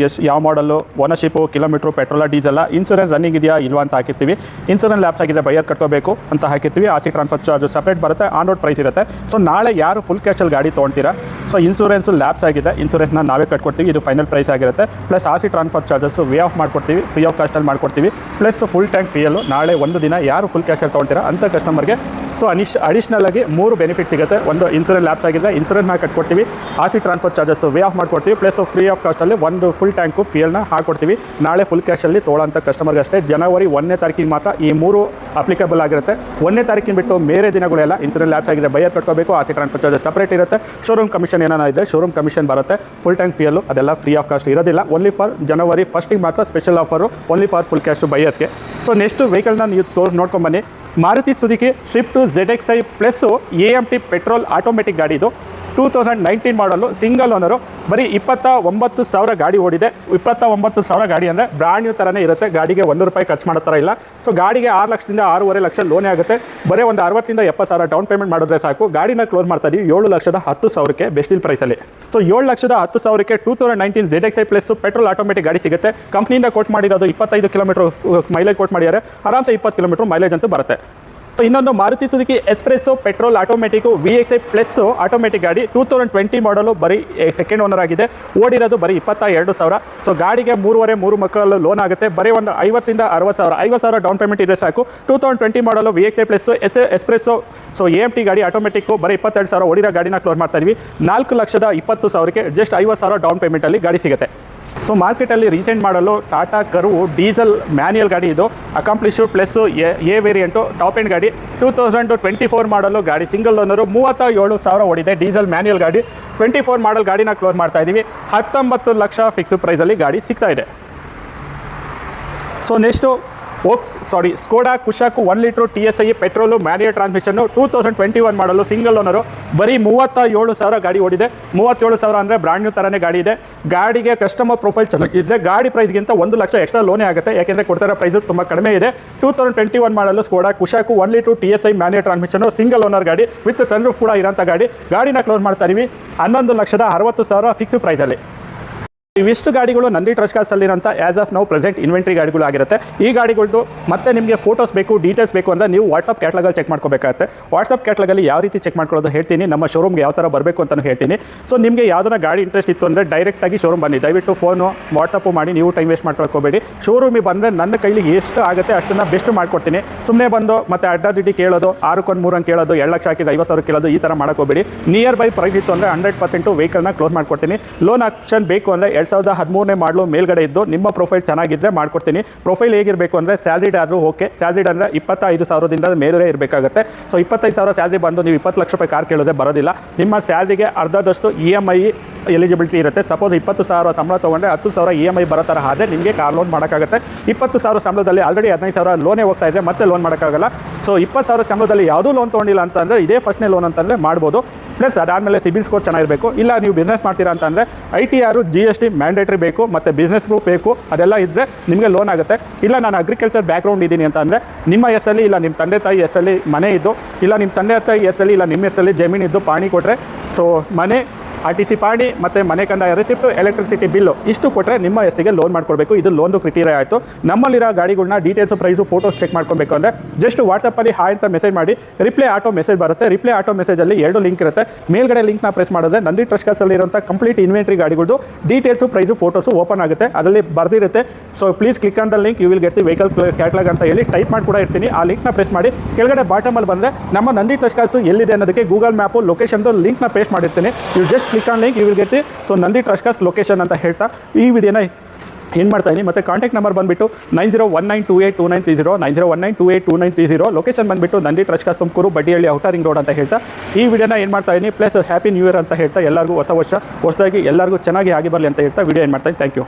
ಯಾವ ಮಾಡಲು, ಓನರ್ಶಿಪ್ಪು, ಕಿಲೋಮೀಟ್ರು, ಪೆಟ್ರೋಲ, ಡೀಸೆಲ್ಲ, ಇನ್ಸೂರೆನ್ಸ್ ರನ್ನಿಂಗ್ ಇದೆಯಾ ಇಲ್ವಾ ಅಂತ ಹಾಕಿರ್ತೀವಿ. ಇನ್ಸೂರೆನ್ಸ್ ಲ್ಯಾಪ್ಸ್ ಆಗಿದೆ, ಬೈಯರ್ ಕಟ್ಕೋಬೇಕು ಅಂತ ಹಾಕಿರ್ತೀವಿ. RC ಟ್ರಾನ್ಸ್ಫರ್ ಚಾರ್ಜ್ ಸಪ್ರೇಟ್ ಬರುತ್ತೆ, ಆನ್ ರೋಡ್ ಪ್ರೈಸ್ ಇರುತ್ತೆ. ಸೊ ನಾಳೆ ಯಾರು ಫುಲ್ ಕ್ಯಾಶಲ್ಲಿ ಗಾಡಿ ತೊಗೊಳ್ತೀರಾ, ಸೊ ಇನ್ಸೂರೆನ್ಸು ಲ್ಯಾಪ್ಸ್ ಆಗಿದೆ, ಇನ್ಸೂರೆನ್ಸ್ನ ನಾವೇ ಕಟ್ಕೊಡ್ತೀವಿ, ಇದು ಫೈನಲ್ ಪ್ರೈಸ್ ಆಗಿರುತ್ತೆ. Plus RC transfer charges way of ಮಾಡ್ಕೊಡ್ತೀವಿ, ಫ್ರೀ ಆಫ್ ಕಾಸ್ಟಲ್ಲಿ ಮಾಡ್ಕೊಡ್ತೀವಿ. ಪ್ಲಸ್ ಫುಲ್ ಟ್ಯಾಂಕ್ ಫೀಯಲ್ಲು ನಾಳೆ ಒಂದು ದಿನ ಯಾರು ಫುಲ್ ಕ್ಯಾಶಲ್ಲಿ ತೊಗೊಳ್ತೀರಾ ಅಂಥ ಕಸ್ಟಮರ್ಗೆ ಸೊ ಅಡಿಷ್ನಲ್ ಆಗಿ 3 ಬೆನಿಫಿಟ್ ಸಿಗುತ್ತೆ. ಒಂದು ಇನ್ಸೂರೆನ್ಸ್ ಲ್ಯಾಪ್ಸ್ ಆಗಿದ್ರೆ ಇನ್ಸೂರೆನ್ಸ್ನ ಕಟ್ಕೊಡ್ತೀವಿ, RC transfer charges way of ಮಾಡ್ಕೊಡ್ತೀವಿ, ಪ್ಲಸ್ ಫ್ರೀ ಆಫ್ ಕಾಸ್ಟಲ್ಲಿ ಒಂದು ಫುಲ್ ಟ್ಯಾಂಕು ಫ್ಯೂಯಲ್ನ ಹಾಕ್ಕೊಡ್ತೀವಿ. ನಾಳೆ ಫುಲ್ ಕ್ಯಾಶಲ್ಲಿ ತೊಗೊಳ್ಳೋಂಥ ಕಸ್ಟಮರ್ಗೆ ಅಷ್ಟೇ ಜನವರಿ 1ನೇ ತಾರೀಕಿಗೆ ಮಾತ್ರ ಈ 3 ಅಪ್ಲಿಕಬಲ್ ಆಗಿರುತ್ತೆ. 1ನೇ ತಾರೀಕಿನ ಬಿಟ್ಟು ಬೇರೆ ದಿನಗಳೆಲ್ಲ ಇನ್ಸೂರೆನ್ಸ್ ಲ್ಯಾಪ್ಸ್ ಆಗಿದೆ, ಬೈಯರ್ ಕಟ್ಕೋಬೇಕು, RC ಟ್ರಾನ್ಸ್ಫರ್ ಚಾರ್ಜಸ್ ಸಪ್ರೇಟ್ ಇರುತ್ತೆ. ಶೋರೂಮ್ ಕಮಿಷನ್ ಏನಾನ ಇದೆ, ಶೋರೂಮ್ ಕಮಿಷನ್ ಬರುತ್ತೆ. ಫುಲ್ ಟ್ಯಾಂಕ್ ಫ್ಯೂಯಲ್ಲು ಅದೆಲ್ಲ ಫ್ರೀ ಆಫ್ ಕಾಸ್ಟ್ ಇರೋದಿಲ್ಲ. ಓನ್ಲಿ ಫಾರ್ ಜನವರಿ 1ಗೆ ಮಾತ್ರ special offer, only for full cash ಬೈಯರ್ಸ್ಗೆ. ಸೊ ನೆಕ್ಸ್ಟ್ ವೆಹಿಕಲ್ನ ನೀವು ನೋಡ್ಕೊಂಬನ್ನಿ. Maruti Suzuki Swift ZXi plus AMT petrol automatic ಗಾಡಿ. ಇದು 2019 ಮಾಡಲು ಸಿಂಗಲ್ ಓನರು, ಬರೀ 29,000 ಗಾಡಿ ಓಡಿದೆ. 29,000 ಗಾಡಿ ಅಂದರೆ ಬ್ರ್ಯಾಂಡ್ ನ್ಯೂ ಥರನೇ ಇರುತ್ತೆ. ಗಾಡಿಗೆ ₹1 ಖರ್ಚು ಮಾಡೋ ಥರ ಇಲ್ಲ. ಸೊ ಗಾಡಿಗೆ 6 ಲಕ್ಷದಿಂದ 6.5 ಲಕ್ಷ ಲೋನೇ ಆಗುತ್ತೆ. ಬರೀ ಒಂದು 60,000ರಿಂದ 70,000 ಡೌನ್ ಪೇಮೆಂಟ್ ಮಾಡಿದ್ರೆ ಸಾಕು. ಗಾಡಿನ ಕ್ಲೋಸ್ ಮಾಡ್ತಾ ಇದೀವಿ 7,10,000ಕ್ಕೆ ಬೆಸ್ಟ್ ಡೀಲ್ ಪ್ರೈಸಲ್ಲಿ. ಸೊ 7,10,000ಕ್ಕೆ 2019 ZXi ಪ್ಲಸ್ ಪೆಟ್ರೋಲ್ ಆಟೋಮೆಟಿಕ್ ಗಾಡಿ ಸಿಗುತ್ತೆ. ಕಂಪ್ನಿಯಿಂದ ಕೋಟ್ ಮಾಡಿರೋದು 25 ಕಿಲೋಮೀಟರ್ ಮೈಲೇಜ್ ಕೋಟ್ ಮಾಡಿದ್ದಾರೆ. ಆರಾಮ್ಸೆ 20 ಕಿಲೋಮೀಟರ್ ಮೈಲೇಜ್ ಅಂತೂ ಬರುತ್ತೆ. ಇನ್ನೊಂದು Maruti Suzuki S-Presso petrol automatic VXi plus automatic ಗಾಡಿ 2020 ಮಾಡಲು, ಬರೀ ಸೆಕೆಂಡ್ ಓನರ್ ಆಗಿದೆ. ಓಡಿರೋದು ಬರೀ 22,000. ಸೊ ಗಾಡಿಗೆ 3 ಮಕ್ಕಳು ಲೋನ್ ಆಗುತ್ತೆ. ಬರೀ ಒಂದು 50,000ರಿಂದ 60,000 50,000 ಡೌನ್ ಪೇಮೆಂಟ್ ಇದ್ರೆ ಸಾಕು. 2020 ಮಾಡಲು VXi plus espresso so AMT ಗಾಡಿ ಆಟೋಮೆಟಿಕ್ಕು ಬರೀ 22,000 ಓಡಿರೋ ಗಾಡಿನ ಕ್ಲೋಸ್ ಮಾಡ್ತಾ ಇದೀವಿ 4,20,000ಕ್ಕೆ. ಜಸ್ಟ್ 50,000 ಡೌನ್ ಪೇಮೆಂಟಲ್ಲಿ ಗಾಡಿ ಸಿಗುತ್ತೆ. ಸೊ ಮಾರ್ಕೆಟಲ್ಲಿ ರೀಸೆಂಟ್ ಮಾಡಲು ಟಾಟಾ ಕರ್ವ್ ಡೀಸೆಲ್ ಮ್ಯಾನ್ಯಲ್ ಗಾಡಿ, ಇದು Accomplished plus A variant top end ಗಾಡಿ. 2024 ಮಾಡಲು ಗಾಡಿ, ಸಿಂಗಲ್ ಓನರು, 37,000 ಓಡಿದೆ. ಡೀಸೆಲ್ ಮ್ಯಾನ್ಯಲ್ ಗಾಡಿ 24 ಮಾಡಲ್ ಗಾಡಿನ ಕ್ಲೋಸ್ ಮಾಡ್ತಾ ಇದ್ದೀವಿ 19 ಲಕ್ಷ ಫಿಕ್ಸ್ ಪ್ರೈಸಲ್ಲಿ ಗಾಡಿ ಸಿಗ್ತಾ ಇದೆ. So next Skoda Kushaq 1 litre TSI petrol manual transmission 2021 model single owner, ಬರೀ 37,000 ಗಾಡಿ ಓಡಿದೆ. 37,000 ಅಂದರೆ ಬ್ರ್ಯಾಂಡ್ ನ್ಯೂ ಥರನೇ ಗಾಡಿ ಇದೆ. ಗಾಡಿಗೆ ಕಸ್ಟಮರ್ ಪ್ರೊಫೈಲ್ ಚೆನ್ನಾಗಿದೆ. ಗಾಡಿ ಪ್ರೈಸ್ಗಿಂತ 1 ಲಕ್ಷ ಎಕ್ಸ್ಟ್ರಾ ಲೋನೇ ಆಗುತ್ತೆ, ಯಾಕೆಂದರೆ ಕೊಡ್ತಾರೋ ಪ್ರೈಸು ತುಂಬ ಕಡಿಮೆ ಇದೆ. 2021 model Skoda Kushaq 1 litre TSI manual transmission single owner ಗಾಡಿ ವಿತ್ ಸನ್ರೂಫ್ ಕೂಡ ಇರೋಂಥ ಗಾಡಿನ ಕ್ಲೋಸ್ ಮಾಡ್ತಾ ಇದೀವಿ 11,60,000 ಫಿಕ್ಸ್ ಪ್ರೈಸಲ್ಲಿ. ಇವಿಷ್ಟು ಗಾಡಿಗಳು ನಂದಿ ಟ್ರಸ್ಟ್ ಕಾರ್ಸಲ್ಲಿರೋಂಥ ಆ್ಯಸ್ ಆಫ್ ನಾವು ಪ್ರೆಸೆಂಟ್ ಇನ್ವೆಂಟ್ರಿ ಗಾಡಿಗಳು ಆಗಿರುತ್ತೆ. ಈ ಗಾಡಿಗಳದ್ದು ಮತ್ತೆ ನಿಮಗೆ ಫೋಟೋಸ್ ಬೇಕು, ಡೀಟೇಲ್ಸ್ ಬೇಕು ಅಂದರೆ ನೀವು ವಾಟ್ಸಪ್ ಕ್ಯಾಟ್ಲಾಗಲ್ಲಿ ಚೆಕ್ ಮಾಡ್ಕೋಬೇಕಾಗುತ್ತೆ. ವಾಟ್ಸಪ್ ಕ್ಯಾಟ್ಲಾಗಲ್ಲಿ ಯಾವ ರೀತಿ ಚೆಕ್ ಮಾಡ್ಕೊಳ್ಳೋದು ಹೇಳ್ತೀನಿ, ನಮ್ಮ ಶೋರೂಮ್ಗೆ ಯಾವ ಥರ ಬರಬೇಕು ಅಂತಲೂ ಹೇಳ್ತೀನಿ. ಸೊ ನಿಮಗೆ ಯಾವ್ದಾರ ಗಾಡಿ ಇಂಟ್ರೆಸ್ಟ್ ಇತ್ತು ಅಂದರೆ ಡೈರೆಕ್ಟಾಗಿ ಶೋರೂಮ್ ಬನ್ನಿ. ದಯವಿಟ್ಟು ಫೋನು ವಾಟ್ಸಪ್ಪು ಮಾಡಿ ನೀವು ಟೈಮ್ ವೇಸ್ಟ್ ಮಾಡ್ಕೊಳ್ಕೋಬೇಡಿ. ಶೋರೂಮಿಗೆ ಬಂದರೆ ನನ್ನ ಕೈಲಿ ಎಷ್ಟು ಆಗುತ್ತೆ ಅಷ್ಟನ್ನು ಬೆಸ್ಟ್ ಮಾಡ್ಕೊಡ್ತೀನಿ. ಸುಮ್ಮನೆ ಬಂದು ಮತ್ತೆ ಅಡ್ಡಾದಿಡ್ಡಿ ಕೇಳೋದು, 6ಕ್ಕೆ 3 ಕೇಳೋದು, 2 ಲಕ್ಷ ಹಾಕಿದ್ದು 50,000 ಕೇಳೋದು, ಈ ಥರ ಮಾಡೋಕೋಬೇಡಿ. ನಿಯರ್ ಬೈ ಪ್ರೈಸ್ ಇತ್ತು ಅಂದರೆ 100% ವೆಹಿಕಲ್ನ ಕ್ಲೋಸ್ ಮಾಡ್ಕೊಡ್ತೀನಿ. ಲೋನ್ ಆಪ್ಷನ್ ಬೇಕು ಅಂದರೆ 2013ನೇ ಮಾಡಲು ಮೇಲ್ಗಡೆ ಇದ್ದು ನಿಮ್ಮ ಪ್ರೊಫೈಲ್ ಚೆನ್ನಾಗಿದ್ದರೆ ಮಾಡ್ಕೊಡ್ತೀನಿ. ಪ್ರೊಫೈಲ್ ಹೇಗಿರಬೇಕು ಅಂದರೆ ಸ್ಯಾಲ್ರಿಡ್ ಆದರೂ ಓಕೆ, ಸ್ಯಾಲ್ರಿಡ್ ಅಂದರೆ 25,000ದಿಂದ ಮೇಲೆ ಇರಬೇಕಾಗುತ್ತೆ. ಸೊ 25,000 ಸ್ಯಾಲ್ರಿ ಬಂದು ನೀವು 20 ಲಕ್ಷ ರೂಪಾಯಿ ಕಾರ್ ಕೇಳೋದೇ ಬರೋದಿಲ್ಲ. ನಿಮ್ಮ ಸ್ಯಾಲ್ರಿಗೆ ಅರ್ಧದಷ್ಟು EMI ಎಲಿಜಿಬಿಲಿಟಿ ಇರುತ್ತೆ. ಸಪೋಸ್ 20,000 ಸಂಬಳ ತೊಗೊಂಡ್ರೆ 10,000 EMI ಬರೋ ಥರ ಆದರೆ ನಿಮಗೆ ಕಾರ್ ಲೋನ್ ಮಾಡೋಕ್ಕಾಗುತ್ತೆ. 20,000 ಸಂಬಳದಲ್ಲಿ ಆಲ್ರೆಡಿ 15,000 ಲೋನೇ ಹೋಗ್ತಾ ಇದೆ, ಮತ್ತೆ ಲೋನ್ ಮಾಡೋಕ್ಕಾಗಲ್ಲ. ಸೊ 20,000 ಸಂಬಳದಲ್ಲಿ ಯಾವುದೂ ಲೋನ್ ತೊಗೊಂಡಿಲ್ಲ ಅಂತಂದರೆ ಇದೇ ಫಸ್ಟ್ನೇ ಲೋನ್ ಅಂತಂದರೆ ಮಾಡ್ಬೋದು. ಪ್ಲಸ್ ಅದಾದಮೇಲೆ ಸಿಬಿಲ್ ಸ್ಕೋರ್ ಚೆನ್ನಾಗಿರಬೇಕು. ಇಲ್ಲ ನೀವು ಬಿಸ್ನೆಸ್ ಮಾಡ್ತೀರಾ ಅಂತಂದರೆ ITR GST ಮ್ಯಾಂಡೇಟ್ರಿ ಬೇಕು, ಮತ್ತು ಬಿಸ್ನೆಸ್ ಪ್ರೂಫ್ ಬೇಕು. ಅದೆಲ್ಲ ಇದ್ದರೆ ನಿಮಗೆ ಲೋನ್ ಆಗುತ್ತೆ. ಇಲ್ಲ ನಾನು ಅಗ್ರಿಕಲ್ಚರ್ ಬ್ಯಾಕ್ಗ್ರೌಂಡ್ ಇದ್ದೀನಿ ಅಂತ ಅಂದರೆ ನಿಮ್ಮ ಹೆಸರಲ್ಲಿ ಇಲ್ಲ ನಿಮ್ಮ ತಂದೆ ತಾಯಿ ಹೆಸರಲ್ಲಿ ಮನೆ ಇದ್ದು, ಇಲ್ಲ ನಿಮ್ಮ ತಂದೆ ತಾಯಿ ಹೆಸರಲ್ಲಿ ಇಲ್ಲ ನಿಮ್ಮ ಹೆಸರಲ್ಲಿ ಜಮೀನಿದ್ದು ಪಾಣಿ ಕೊಟ್ಟರೆ, ಸೊ ಮನೆ RTC ಪಾಣಿ ಮತ್ತು ಮನೆ ಕಂದಾಯ ರಿಸಿಪ್ಟು, ಎಲೆಕ್ಟ್ರಿಸಿಟಿ ಬಿಲ್ಲು ಇಷ್ಟು ಕೊಟ್ಟರೆ ನಿಮ್ಮ ಹೆಸರಿಗೆ ಲೋನ್ ಮಾಡ್ಕೊಳ್ಬೇಕು. ಇದು ಲೋನ್ದು ಕ್ರಿಟೀರಿಯಾ ಆಯಿತು. ನಮ್ಮಲ್ಲಿರೋ ಗಾಡಿಗಳನ್ನ ಡೀಟೇಲ್ಸು, ಪ್ರೈಸು, ಫೋಟೋಸ್ ಚೆಕ್ ಮಾಡ್ಕೊಬೇಕು ಅಂದರೆ ಜಸ್ಟ್ ವಾಟ್ಸಪ್ಪಲ್ಲಿ ಹಾಯ್ ಅಂತ ಮೆಸೇಜ್ ಮಾಡಿ, ರಿಪ್ಲೈ ಆಟೋ ಮೆಸೇಜ್ ಬರುತ್ತೆ. ರಿಪ್ಲೈ ಆಟೋ ಮೆಸೇಜಲ್ಲಿ 2 ಲಿಂಕ್ ಇರುತ್ತೆ. ಮೇಲ್ಗಡೆ ಲಿಂಕ್ನ ಪ್ರೆಸ್ ಮಾಡಿದ್ರೆ ನಂದಿ ಟ್ರಸ್ಟ್ ಕಾರ್ಸಲ್ಲಿರುವಂಥ ಕಂಪ್ಲೀಟ್ ಇನ್ವೆಂಟ್ರಿ ಗಾಡಿಗಳದ್ದು ಡೀಟೇಲ್ಸು, ಪ್ರೈಸು, ಫೋಟೋಸು ಓಪನ್ ಆಗುತ್ತೆ. ಅದರಲ್ಲಿ ಬರ್ದಿರುತ್ತೆ. So please click on the link, you will get the vehicle catalogue ಅಂತ ಹೇಳಿ ಟೈಪ್ ಮಾಡಿ ಕೂಡ ಇರ್ತೀನಿ. ಆ ಲಿಂಕ್ನ ಪ್ರೆಸ್ ಮಾಡಿ ಕೆಳಗಡೆ ಬಾಟಮಲ್ಲಿ ಬಂದರೆ ನಮ್ಮ ನಂದಿ ಟ್ರಸ್ಟ್ ಕಾರ್ಸು ಎಲ್ಲಿದೆ ಅನ್ನೋದಕ್ಕೆ ಗೂಗಲ್ ಮ್ಯಾಪು ಲೊಕೇಶನ್ದು ಲಿಂಕ್ನ ಪೇಸ್ಟ್ ಮಾಡಿರ್ತೀನಿ. You just click on link, you will get the so Nandi trust cars location ಅಂತ ಹೇಳ್ತಾ ಈ ವಿಡಿಯೋನ ಏನು ಮಾಡ್ತಾ ಇದ್ದೀನಿ. ಮತ್ತು ಕಾಂಟ್ಯಾಕ್ಟ್ ನಂಬರ್ ಬಂದುಬಿಟ್ಟು 9019282930, 9019282930. ಲೊಕೇಶನ್ ಬಂದುಬಿಟ್ಟು Nandi trust cars Tumakuru, Baddihalli, outer ring road ಅಂತ ಹೇಳ್ತಾ ಈ ವಿಡಿಯೋನ ಏನು ಮಾಡ್ತಾ ಇದ್ದೀನಿ. ಪ್ಲಸ್ ಹ್ಯಾಪಿ ನ್ಯೂ ಇಯರ್ ಅಂತ ಹೇಳ್ತಾ ಎಲ್ಲರಿಗೂ ಹೊಸದಾಗಿ ಎಲ್ಲರಿಗೂ ಚೆನ್ನಾಗಿ ಆಗಿ ಬರಲಿ ಅಂತ ಹೇಳ್ತಾ ವಿಡಿಯೋ ಏನು ಮಾಡ್ತಾ ಇದ್ದೀನಿ. Thank you.